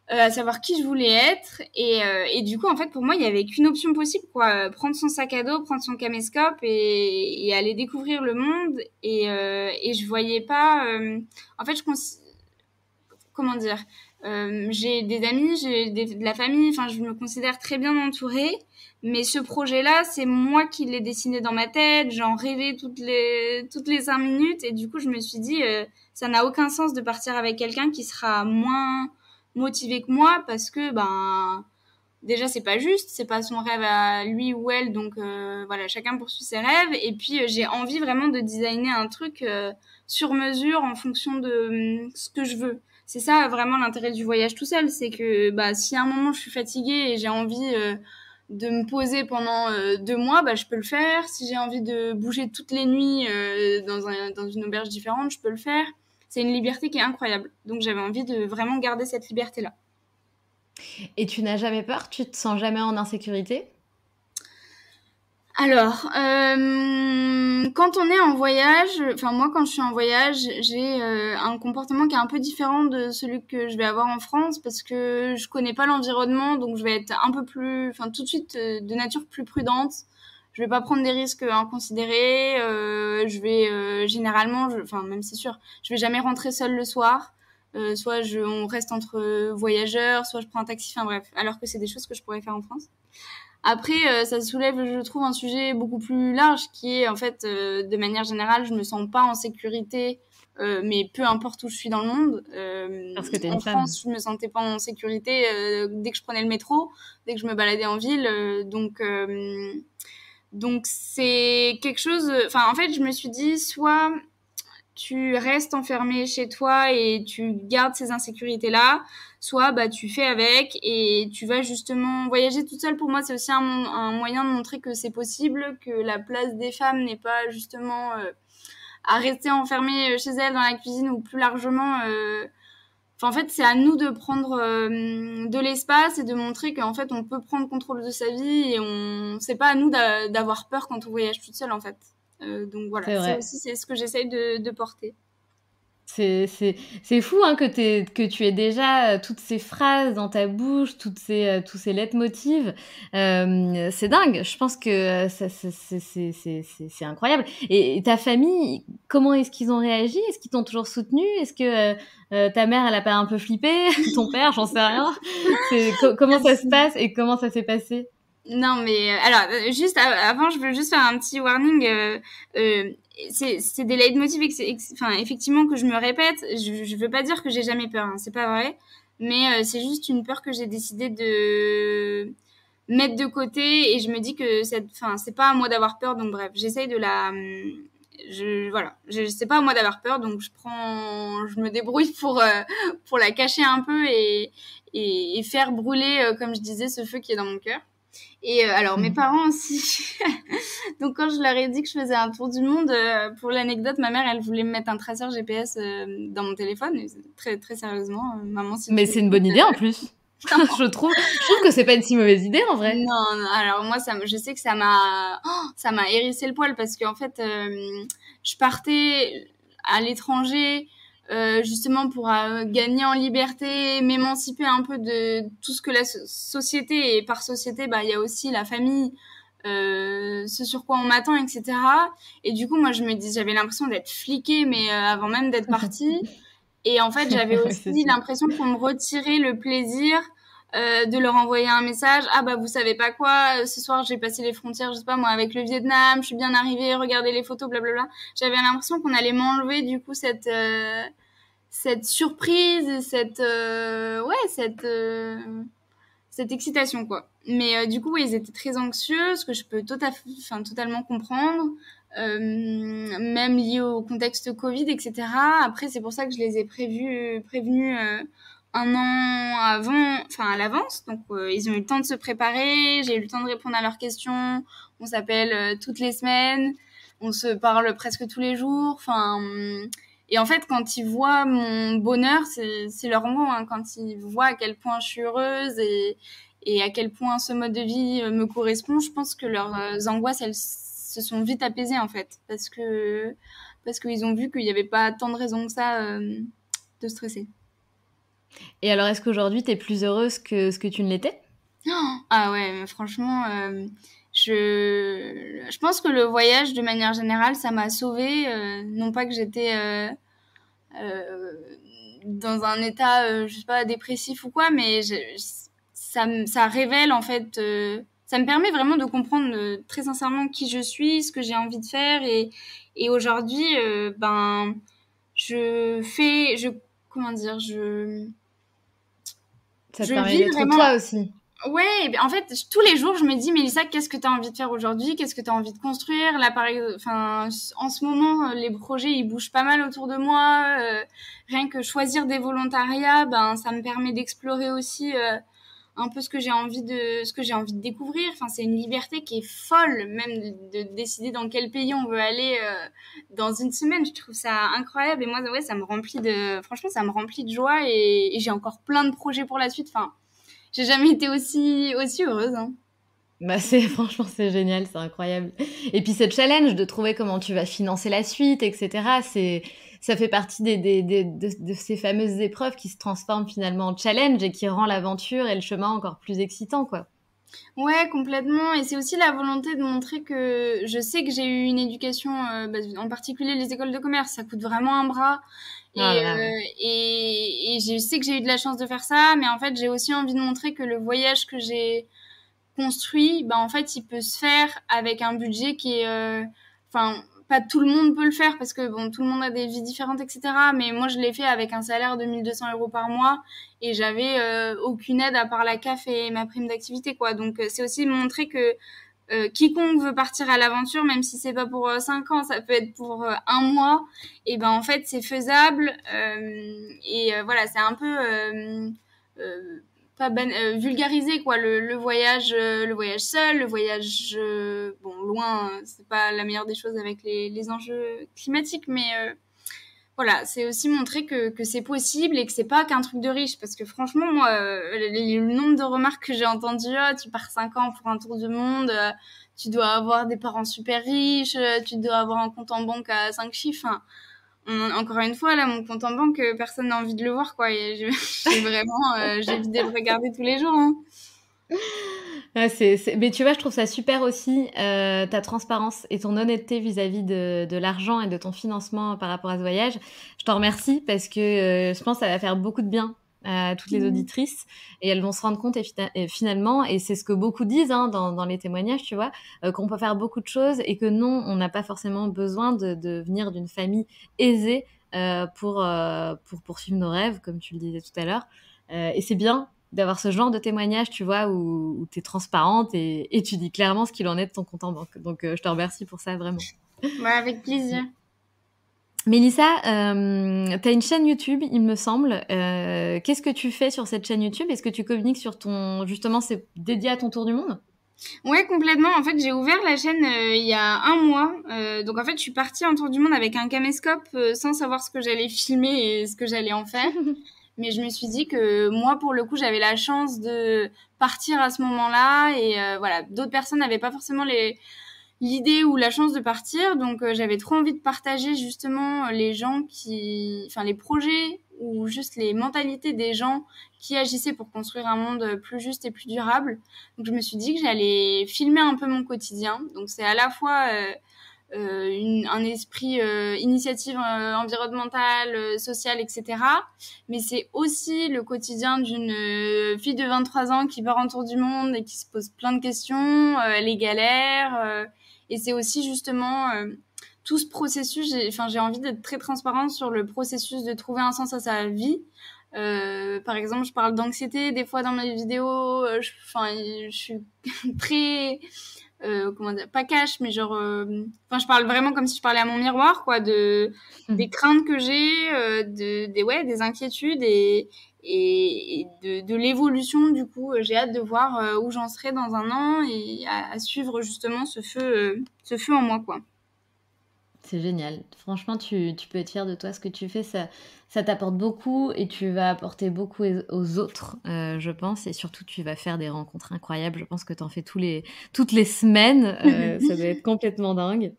à savoir qui je voulais être et du coup en fait pour moi il y avait qu'une option possible quoi, prendre son sac à dos, prendre son caméscope et aller découvrir le monde et je voyais pas en fait comment dire, j'ai des amis, de la famille, enfin je me considère très bien entourée, mais ce projet-là c'est moi qui l'ai dessiné dans ma tête, j'en rêvais toutes les 5 minutes et du coup je me suis dit ça n'a aucun sens de partir avec quelqu'un qui sera moins motivé que moi parce que ben déjà c'est pas juste, c'est pas son rêve à lui ou elle, donc voilà, chacun poursuit ses rêves et puis j'ai envie vraiment de designer un truc sur mesure en fonction de ce que je veux. C'est ça vraiment l'intérêt du voyage tout seul, c'est que bah si à un moment je suis fatiguée et j'ai envie de me poser pendant 2 mois, bah je peux le faire. Si j'ai envie de bouger toutes les nuits dans une auberge différente, je peux le faire. C'est une liberté qui est incroyable. Donc j'avais envie de vraiment garder cette liberté-là. Et tu n'as jamais peur? Tu te sens jamais en insécurité? Alors, quand on est en voyage, enfin moi quand je suis en voyage, j'ai un comportement qui est un peu différent de celui que je vais avoir en France parce que je connais pas l'environnement, donc je vais être un peu plus, enfin tout de suite de nature plus prudente. Je vais pas prendre des risques inconsidérés. Je vais généralement, enfin même c'est sûr, je vais jamais rentrer seule le soir. Soit on reste entre voyageurs, soit je prends un taxi, enfin bref, alors que c'est des choses que je pourrais faire en France. Après, ça soulève, je trouve, un sujet beaucoup plus large qui est, en fait, de manière générale, je me sens pas en sécurité, mais peu importe où je suis dans le monde. Parce que t'es En une femme. France, je me sentais pas en sécurité dès que je prenais le métro, dès que je me baladais en ville. Donc c'est quelque chose. Enfin, en fait, je me suis dit, soit tu restes enfermé chez toi et tu gardes ces insécurités-là, soit bah tu fais avec et tu vas justement voyager toute seule. Pour moi, c'est aussi un moyen de montrer que c'est possible, que la place des femmes n'est pas justement à rester enfermée chez elles dans la cuisine ou plus largement. Enfin, en fait, c'est à nous de prendre de l'espace et de montrer qu'en fait, on peut prendre contrôle de sa vie et c'est pas à nous d'avoir peur quand on voyage toute seule, en fait. Donc voilà, C'est vrai. c'est ce que j'essaye de porter. C'est fou hein, que tu aies déjà toutes ces phrases dans ta bouche, tous ces leitmotivs. C'est dingue. Je pense que c'est incroyable. Et ta famille, comment est-ce qu'ils ont réagi? Est-ce qu'ils t'ont toujours soutenu? Est-ce que ta mère, elle a pas un peu flippé? Ton père, j'en sais rien. Comment ça se passe et comment ça s'est passé? Non, mais alors, juste avant, je veux juste faire un petit warning. C'est des leitmotivs, enfin, effectivement, que je me répète. Je veux pas dire que j'ai jamais peur, hein, c'est pas vrai. Mais c'est juste une peur que j'ai décidé de mettre de côté et je me dis que enfin, c'est pas à moi d'avoir peur. Donc bref, j'essaye de la, voilà, c'est pas à moi d'avoir peur, donc je me débrouille pour la cacher un peu et faire brûler, comme je disais, ce feu qui est dans mon cœur. Et alors mes parents aussi. Donc quand je leur ai dit que je faisais un tour du monde, pour l'anecdote, ma mère elle voulait me mettre un traceur GPS dans mon téléphone, très très sérieusement, maman. Si mais c'est une bonne idée en plus. je trouve que c'est pas une si mauvaise idée en vrai. Non, alors moi je sais que ça m'a hérissé le poil parce qu'en fait je partais à l'étranger justement pour gagner en liberté, m'émanciper un peu de tout ce que la société, et par société il y a aussi la famille, ce sur quoi on m'attend, etc. Et du coup moi j'avais l'impression d'être fliquée, mais avant même d'être partie. Et en fait j'avais aussi l'impression qu'on me retirait le plaisir de leur envoyer un message. Ah bah vous savez pas quoi, ce soir j'ai passé les frontières, je sais pas moi, avec le Vietnam, je suis bien arrivée, regardez les photos, blablabla. J'avais l'impression qu'on allait m'enlever du coup cette surprise et cette excitation quoi. Mais du coup ils étaient très anxieux, ce que je peux totalement comprendre. Même lié au contexte Covid, etc. Après, c'est pour ça que je les ai prévenus un an avant, enfin à l'avance. Donc, ils ont eu le temps de se préparer. J'ai eu le temps de répondre à leurs questions. On s'appelle toutes les semaines. On se parle presque tous les jours. Enfin, et en fait, quand ils voient mon bonheur, c'est leur mot. Hein, quand ils voient à quel point je suis heureuse et à quel point ce mode de vie me correspond, je pense que leurs angoisses, elles se sont vite apaisées en fait, parce qu'ils ont vu qu'il n'y avait pas tant de raisons que ça de stresser. Et alors, est-ce qu'aujourd'hui, tu es plus heureuse que ce que tu ne l'étais? Ah ouais, mais franchement, je pense que le voyage, de manière générale, ça m'a sauvée. Non pas que j'étais dans un état, je sais pas, dépressif ou quoi, mais ça révèle en fait, ça me permet vraiment de comprendre très sincèrement qui je suis, ce que j'ai envie de faire, et aujourd'hui, comment dire, Ça te je permet vis d'être vraiment. toi aussi. Ouais, en fait, tous les jours, je me dis, Mélissa, qu'est-ce que tu as envie de faire aujourd'hui? Qu'est-ce que tu as envie de construire? Là, en ce moment, les projets, ils bougent pas mal autour de moi. Rien que choisir des volontariats, ça me permet d'explorer aussi un peu ce que j'ai envie de découvrir. Enfin, c'est une liberté qui est folle, même de décider dans quel pays on veut aller dans une semaine. Je trouve ça incroyable. Et moi, ouais, franchement, ça me remplit de joie, et j'ai encore plein de projets pour la suite. Enfin, j'ai jamais été aussi heureuse. Hein. Bah franchement, c'est génial, c'est incroyable. Et puis ce challenge de trouver comment tu vas financer la suite, etc., ça fait partie de ces fameuses épreuves qui se transforment finalement en challenge et qui rend l'aventure et le chemin encore plus excitant, quoi. Ouais, complètement. Et c'est aussi la volonté de montrer que je sais que j'ai eu une éducation, en particulier les écoles de commerce, ça coûte vraiment un bras. Et, Ah là là, ouais. et je sais que j'ai eu de la chance de faire ça, mais en fait, j'ai aussi envie de montrer que le voyage que j'ai construit, en fait, il peut se faire avec un budget qui est, enfin, pas tout le monde peut le faire parce que bon, tout le monde a des vies différentes, etc. Mais moi, je l'ai fait avec un salaire de 1200 € par mois et j'avais aucune aide à part la CAF et ma prime d'activité, quoi. Donc, c'est aussi montrer que quiconque veut partir à l'aventure, même si c'est pas pour 5 ans, ça peut être pour un mois, et en fait, c'est faisable. Et voilà, c'est un peu pas vulgariser quoi le voyage seul, le voyage bon loin, c'est pas la meilleure des choses avec les enjeux climatiques, mais voilà, c'est aussi montrer que c'est possible et que c'est pas qu'un truc de riche, parce que franchement moi le nombre de remarques que j'ai entendues, tu pars 5 ans pour un tour du monde, tu dois avoir des parents super riches, tu dois avoir un compte en banque à 5 chiffres, hein. encore une fois, là, mon compte en banque, personne n'a envie de le voir, quoi. Et j'évite de le regarder tous les jours, hein. Ouais, mais tu vois, je trouve ça super aussi, ta transparence et ton honnêteté vis-à-vis de l'argent et de ton financement par rapport à ce voyage. Je t'en remercie parce que je pense que ça va faire beaucoup de bien à toutes les Mmh. auditrices et elles vont se rendre compte et finalement, et c'est ce que beaucoup disent hein, dans les témoignages, tu vois, qu'on peut faire beaucoup de choses et que non, on n'a pas forcément besoin de venir d'une famille aisée pour poursuivre nos rêves, comme tu le disais tout à l'heure. Et c'est bien d'avoir ce genre de témoignage, tu vois, où tu es transparente et tu dis clairement ce qu'il en est de ton compte en banque. Donc, je te remercie pour ça, vraiment. Ouais, avec plaisir. Mélissa, tu as une chaîne YouTube, il me semble. Qu'est-ce que tu fais sur cette chaîne YouTube? Est-ce que tu communiques sur ton... Justement, c'est dédié à ton tour du monde? Ouais, complètement. En fait, j'ai ouvert la chaîne il y a un mois. Donc, en fait, je suis partie en tour du monde avec un caméscope sans savoir ce que j'allais filmer et ce que j'allais en faire. Mais je me suis dit que moi, pour le coup, j'avais la chance de partir à ce moment-là. Et voilà, d'autres personnes n'avaient pas forcément l'idée ou la chance de partir. Donc, j'avais trop envie de partager justement les projets ou juste les mentalités des gens qui agissaient pour construire un monde plus juste et plus durable. Donc, je me suis dit que j'allais filmer un peu mon quotidien. Donc, c'est à la fois un esprit initiative environnementale, sociale, etc. Mais c'est aussi le quotidien d'une fille de 23 ans qui part en tour du monde et qui se pose plein de questions, les galères. Et c'est aussi justement tout ce processus. J'ai envie d'être très transparente sur le processus de trouver un sens à sa vie. Par exemple, je parle d'anxiété des fois dans mes vidéos. Je suis très comment dire, pas cash, mais genre, je parle vraiment comme si je parlais à mon miroir, quoi, des craintes que j'ai, des inquiétudes et de l'évolution, du coup, j'ai hâte de voir où j'en serai dans un an et à suivre justement ce feu en moi, quoi. C'est génial. Franchement, tu peux être fière de toi. Ce que tu fais, ça t'apporte beaucoup et tu vas apporter beaucoup aux autres, je pense. Et surtout, tu vas faire des rencontres incroyables. Je pense que tu en fais toutes les semaines. Ça doit être complètement dingue.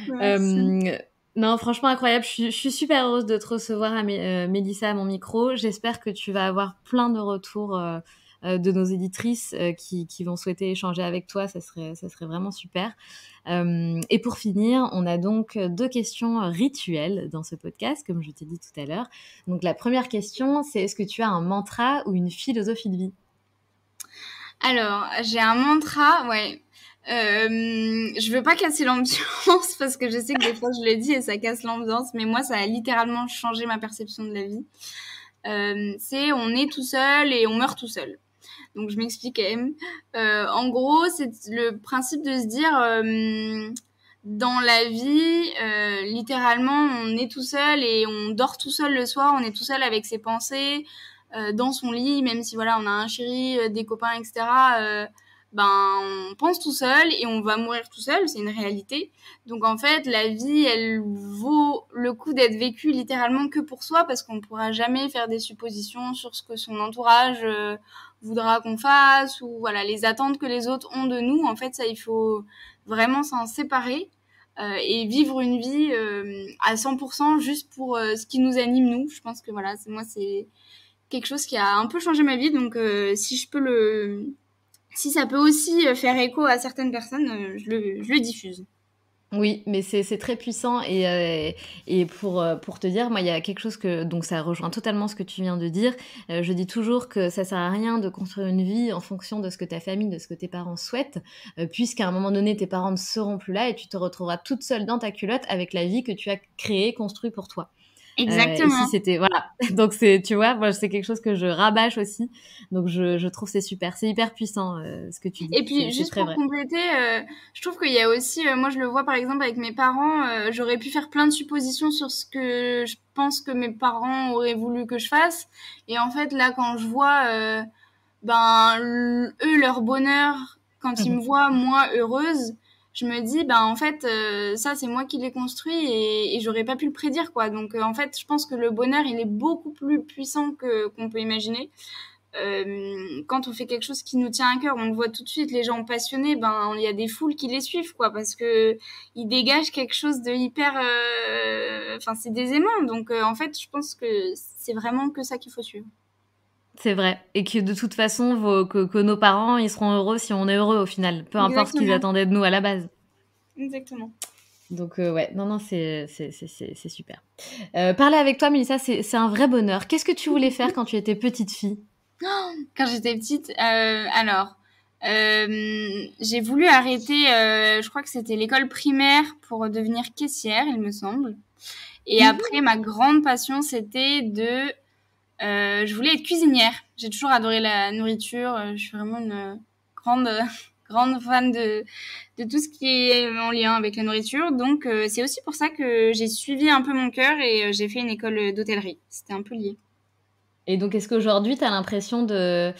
Merci. Euh, non, franchement, incroyable. Je suis super heureuse de te recevoir, Mélissa, à mon micro. J'espère que tu vas avoir plein de retours de nos éditrices qui vont souhaiter échanger avec toi. Ça serait vraiment super. Et pour finir, on a donc 2 questions rituelles dans ce podcast, comme je t'ai dit tout à l'heure. Donc la première question, c'est est-ce que tu as un mantra ou une philosophie de vie? Alors, j'ai un mantra, ouais. Je veux pas casser l'ambiance parce que je sais que des fois je le dis et ça casse l'ambiance, mais moi ça a littéralement changé ma perception de la vie. C'est on est tout seul et on meurt tout seul. Donc je m'explique quand même. En gros, c'est le principe de se dire dans la vie, littéralement, on est tout seul et on dort tout seul le soir. On est tout seul avec ses pensées dans son lit, même si voilà, on a un chéri, des copains, etc. On pense tout seul et on va mourir tout seul, c'est une réalité. Donc en fait, la vie, elle vaut le coup d'être vécue littéralement que pour soi parce qu'on ne pourra jamais faire des suppositions sur ce que son entourage voudra qu'on fasse ou voilà les attentes que les autres ont de nous. En fait, ça, il faut vraiment s'en séparer et vivre une vie à 100% juste pour ce qui nous anime nous. Je pense que voilà, c'est quelque chose qui a un peu changé ma vie. Donc si ça peut aussi faire écho à certaines personnes, je le diffuse. Oui, mais c'est très puissant et pour te dire, moi, il y a quelque chose donc ça rejoint totalement ce que tu viens de dire. Je dis toujours que ça sert à rien de construire une vie en fonction de ce que ta famille, de ce que tes parents souhaitent, puisqu'à un moment donné, tes parents ne seront plus là et tu te retrouveras toute seule dans ta culotte avec la vie que tu as créée, construite pour toi. Et si Exactement. c'était voilà, donc tu vois, moi c'est quelque chose que je rabâche aussi, donc je trouve c'est super, c'est hyper puissant ce que tu dis, Et puis, c'est juste très pour vrai. compléter, je trouve qu'il y a aussi, moi je le vois par exemple avec mes parents, j'aurais pu faire plein de suppositions sur ce que je pense que mes parents auraient voulu que je fasse. Et en fait, là, quand je vois, eux, leur bonheur, quand ils me voient, moi, heureuse, je me dis, en fait, ça, c'est moi qui l'ai construit et j'aurais pas pu le prédire, quoi. Donc, en fait, je pense que le bonheur, il est beaucoup plus puissant qu'on peut imaginer. quand on fait quelque chose qui nous tient à cœur, on le voit tout de suite, les gens passionnés, il y a des foules qui les suivent, quoi, parce que ils dégagent quelque chose de hyper, c'est des aimants. Donc, en fait, je pense que c'est vraiment que ça qu'il faut suivre. C'est vrai. Et que de toute façon, que nos parents, ils seront heureux si on est heureux au final. Peu importe ce qu'ils attendaient de nous à la base. Exactement. Donc, non, c'est super. Parler avec toi, Mélissa, c'est un vrai bonheur. Qu'est-ce que tu voulais faire quand tu étais petite fille ? Quand j'étais petite, j'ai voulu arrêter, je crois que c'était l'école primaire pour devenir caissière, il me semble. Et après, ma grande passion, c'était je voulais être cuisinière. J'ai toujours adoré la nourriture. Je suis vraiment une grande fan de tout ce qui est en lien avec la nourriture. Donc, c'est aussi pour ça que j'ai suivi un peu mon cœur et j'ai fait une école d'hôtellerie. C'était un peu lié. Et donc, est-ce qu'aujourd'hui, tu as l'impression de,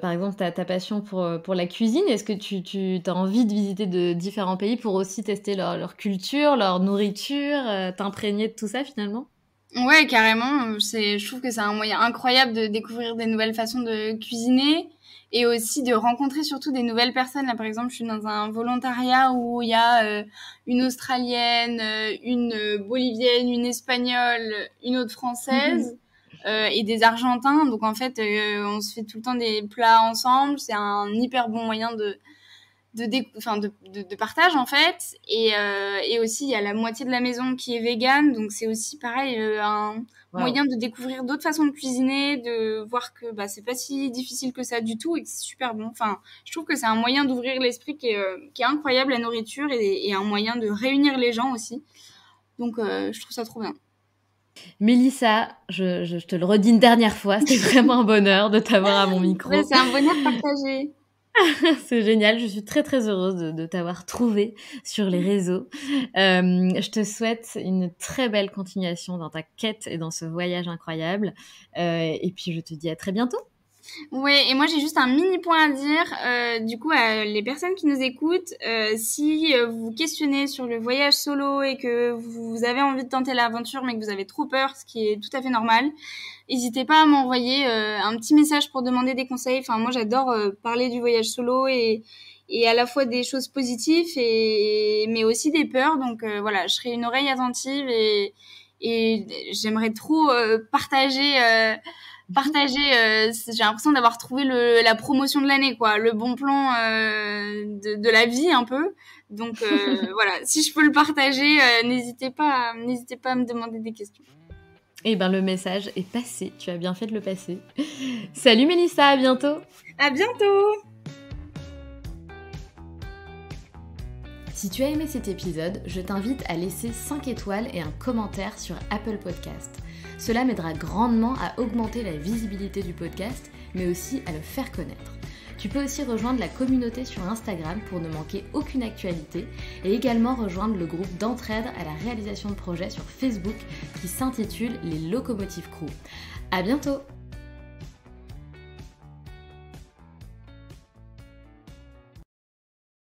par exemple, ta passion pour la cuisine, est-ce que tu as envie de visiter de différents pays pour aussi tester leur culture, leur nourriture, t'imprégner de tout ça finalement ? Ouais, carrément. Je trouve que c'est un moyen incroyable de découvrir des nouvelles façons de cuisiner et aussi de rencontrer surtout des nouvelles personnes. Là, par exemple, je suis dans un volontariat où il y a une Australienne, une Bolivienne, une Espagnole, une autre Française. Et des Argentins, donc en fait on se fait tout le temps des plats ensemble, c'est un hyper bon moyen de partage en fait, et aussi il y a la moitié de la maison qui est végane, donc c'est aussi pareil un moyen de découvrir d'autres façons de cuisiner, de voir que c'est pas si difficile que ça du tout et que c'est super bon. Enfin, je trouve que c'est un moyen d'ouvrir l'esprit qui est incroyable, la nourriture, et un moyen de réunir les gens aussi, donc je trouve ça trop bien. Mélissa, je te le redis une dernière fois, c'était vraiment un bonheur de t'avoir à mon micro. Ouais, c'est un bonheur partagé. C'est génial, je suis très très heureuse de t'avoir trouvée sur les réseaux. Je te souhaite une très belle continuation dans ta quête et dans ce voyage incroyable. Et puis je te dis à très bientôt. Ouais, et moi j'ai juste un mini point à dire, du coup à les personnes qui nous écoutent, si vous vous questionnez sur le voyage solo et que vous avez envie de tenter l'aventure mais que vous avez trop peur, ce qui est tout à fait normal, n'hésitez pas à m'envoyer un petit message pour demander des conseils. Enfin, moi j'adore parler du voyage solo et à la fois des choses positives mais aussi des peurs, donc voilà, je serai une oreille attentive et j'aimerais trop partager, j'ai l'impression d'avoir trouvé la promotion de l'année, quoi, le bon plan de la vie un peu. Donc voilà, si je peux le partager, n'hésitez pas à me demander des questions. Eh ben le message est passé, tu as bien fait de le passer. Salut Mélissa, à bientôt. À bientôt. Si tu as aimé cet épisode, je t'invite à laisser 5 étoiles et un commentaire sur Apple Podcast. Cela m'aidera grandement à augmenter la visibilité du podcast, mais aussi à le faire connaître. Tu peux aussi rejoindre la communauté sur Instagram pour ne manquer aucune actualité et également rejoindre le groupe d'entraide à la réalisation de projets sur Facebook qui s'intitule Les Locomotives Crew. À bientôt!